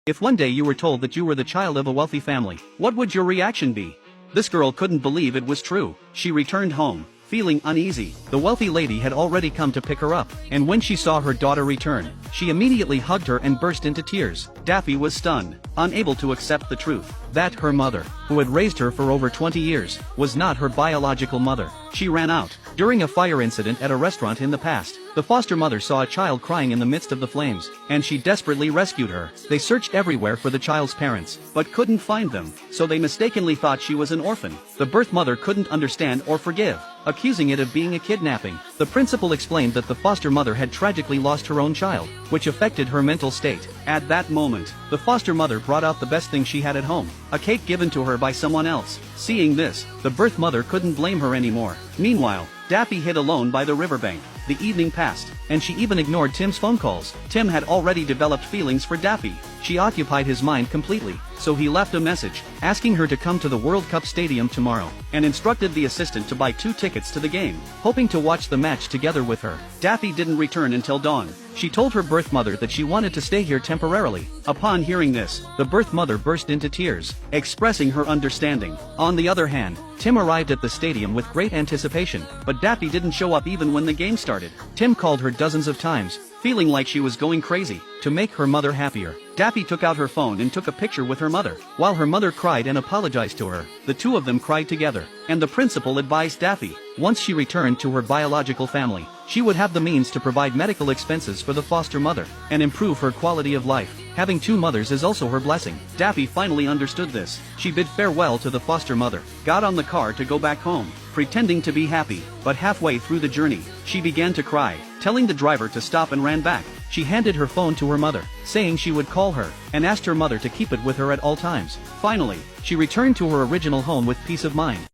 If one day you were told that you were the child of a wealthy family, what would your reaction be? This girl couldn't believe it was true. She returned home, feeling uneasy. The wealthy lady had already come to pick her up, and when she saw her daughter return, she immediately hugged her and burst into tears. Daffy was stunned, unable to accept the truth, that her mother, who had raised her for over 20 years, was not her biological mother. She ran out. During a fire incident at a restaurant in the past, the foster mother saw a child crying in the midst of the flames, and she desperately rescued her. They searched everywhere for the child's parents, but couldn't find them, so they mistakenly thought she was an orphan. The birth mother couldn't understand or forgive, accusing it of being a kidnapping. The principal explained that the foster mother had tragically lost her own child, which affected her mental state. At that moment, the foster mother brought out the best thing she had at home, a cake given to her by someone else. Seeing this, the birth mother couldn't blame her anymore. Meanwhile, Daffy hid alone by the riverbank. The evening passed, and she even ignored Tim's phone calls. Tim had already developed feelings for Daffy. She occupied his mind completely, so he left a message, asking her to come to the World Cup Stadium tomorrow, and instructed the assistant to buy 2 tickets to the game, hoping to watch the match together with her. Daffy didn't return until dawn. She told her birth mother that she wanted to stay here temporarily. Upon hearing this, the birth mother burst into tears, expressing her understanding. On the other hand, Tim arrived at the stadium with great anticipation, but Daffy didn't show up even when the game started. Tim called her dozens of times, feeling like she was going crazy. To make her mother happier, Daffy took out her phone and took a picture with her mother. While her mother cried and apologized to her, the two of them cried together, and the principal advised Daffy, once she returned to her biological family, she would have the means to provide medical expenses for the foster mother, and improve her quality of life. Having 2 mothers is also her blessing. Daffy finally understood this. She bid farewell to the foster mother, got on the car to go back home, pretending to be happy, but halfway through the journey, she began to cry, telling the driver to stop and ran back. She handed her phone to her mother, saying she would call her, and asked her mother to keep it with her at all times. Finally, she returned to her original home with peace of mind.